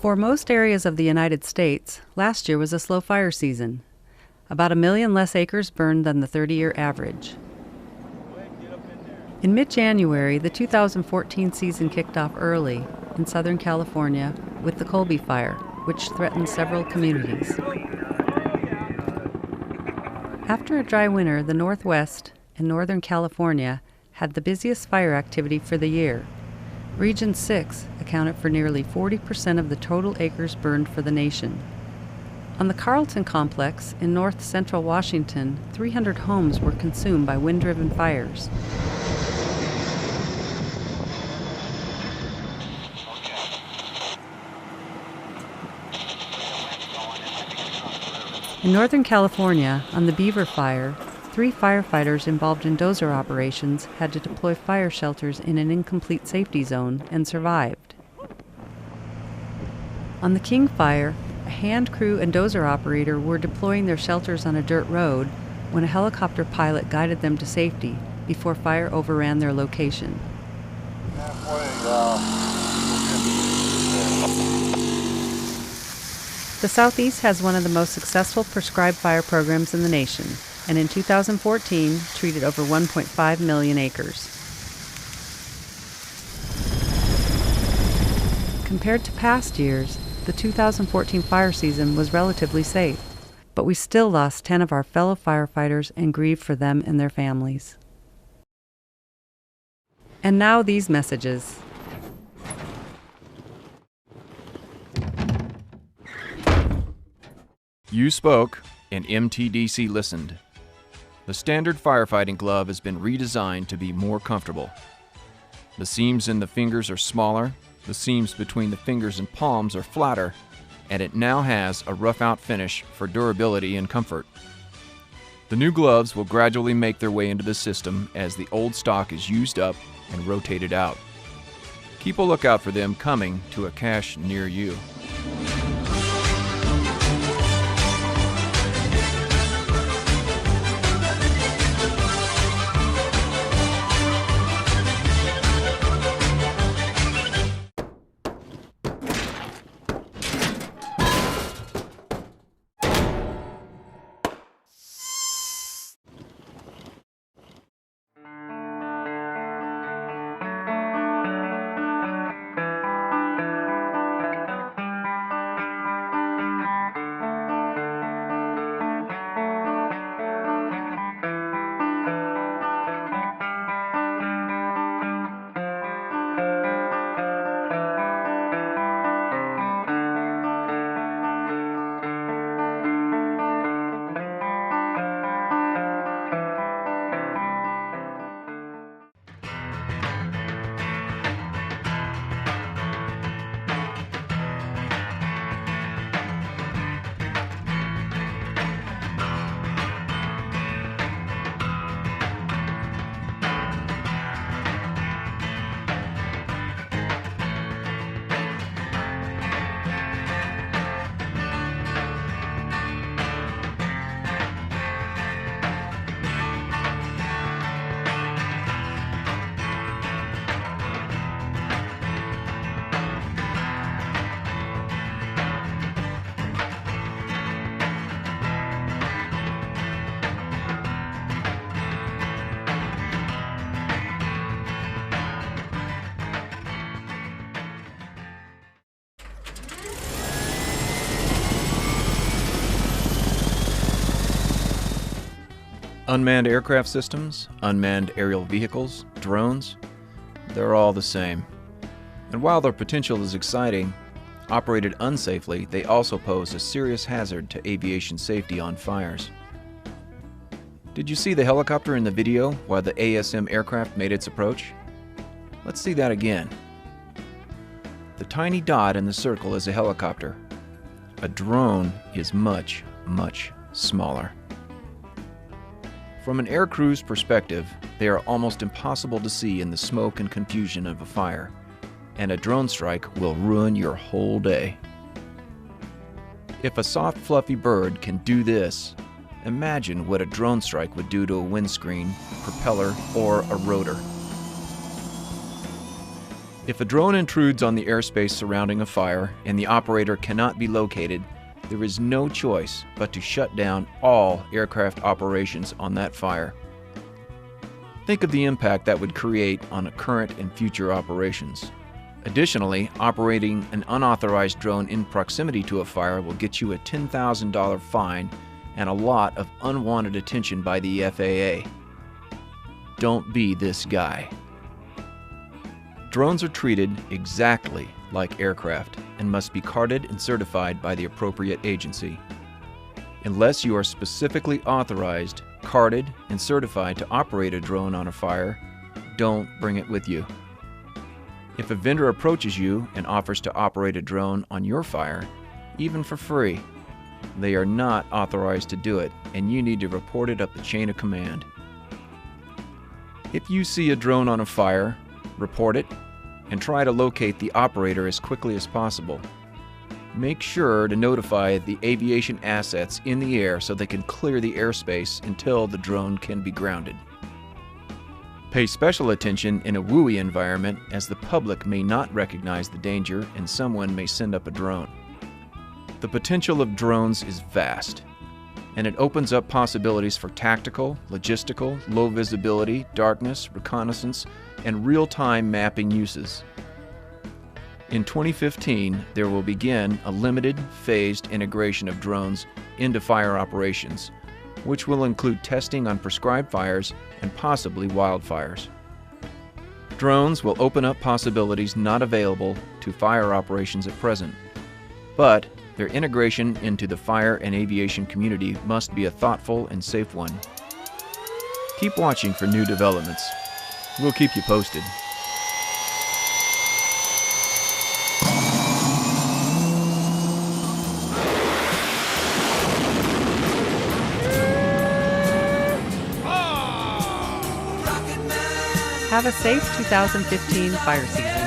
For most areas of the United States, last year was a slow fire season. About 1 million less acres burned than the 30-year average. In mid-January, the 2014 season kicked off early in Southern California with the Colby Fire, which threatened several communities. After a dry winter, the Northwest and Northern California had the busiest fire activity for the year. Region 6 accounted for nearly 40% of the total acres burned for the nation. On the Carlton complex in north central Washington, 300 homes were consumed by wind-driven fires. In Northern California, on the Beaver Fire, 3 firefighters involved in dozer operations had to deploy fire shelters in an incomplete safety zone and survived. On the King Fire, a hand crew and dozer operator were deploying their shelters on a dirt road when a helicopter pilot guided them to safety before fire overran their location. The Southeast has one of the most successful prescribed fire programs in the nation, and in 2014 treated over 1.5 million acres. Compared to past years, the 2014 fire season was relatively safe, but we still lost 10 of our fellow firefighters and grieved for them and their families. And now these messages. You spoke, and MTDC listened. The standard firefighting glove has been redesigned to be more comfortable. The seams in the fingers are smaller, the seams between the fingers and palms are flatter, and it now has a rough-out finish for durability and comfort. The new gloves will gradually make their way into the system as the old stock is used up and rotated out. Keep a lookout for them coming to a cache near you. Unmanned aircraft systems, unmanned aerial vehicles, drones, they're all the same. And while their potential is exciting, operated unsafely, they also pose a serious hazard to aviation safety on fires. Did you see the helicopter in the video while the ASM aircraft made its approach? Let's see that again. The tiny dot in the circle is a helicopter. A drone is much, much smaller. From an aircrew's perspective, they are almost impossible to see in the smoke and confusion of a fire, and a drone strike will ruin your whole day. If a soft, fluffy bird can do this, imagine what a drone strike would do to a windscreen, propeller, or a rotor. If a drone intrudes on the airspace surrounding a fire and the operator cannot be located, there is no choice but to shut down all aircraft operations on that fire. Think of the impact that would create on current and future operations. Additionally, operating an unauthorized drone in proximity to a fire will get you a $10,000 fine and a lot of unwanted attention by the FAA. Don't be this guy. Drones are treated exactly like aircraft and must be carded and certified by the appropriate agency. Unless you are specifically authorized, carded, and certified to operate a drone on a fire, don't bring it with you. If a vendor approaches you and offers to operate a drone on your fire, even for free, they are not authorized to do it, and you need to report it up the chain of command. If you see a drone on a fire, report it and try to locate the operator as quickly as possible. Make sure to notify the aviation assets in the air so they can clear the airspace until the drone can be grounded. Pay special attention in a WUI environment, as the public may not recognize the danger and someone may send up a drone. The potential of drones is vast, and it opens up possibilities for tactical, logistical, low visibility, darkness, reconnaissance, and real-time mapping uses. In 2015, there will begin a limited, phased integration of drones into fire operations, which will include testing on prescribed fires and possibly wildfires. Drones will open up possibilities not available to fire operations at present, but their integration into the fire and aviation community must be a thoughtful and safe one. Keep watching for new developments. We'll keep you posted. Have a safe 2015 fire season.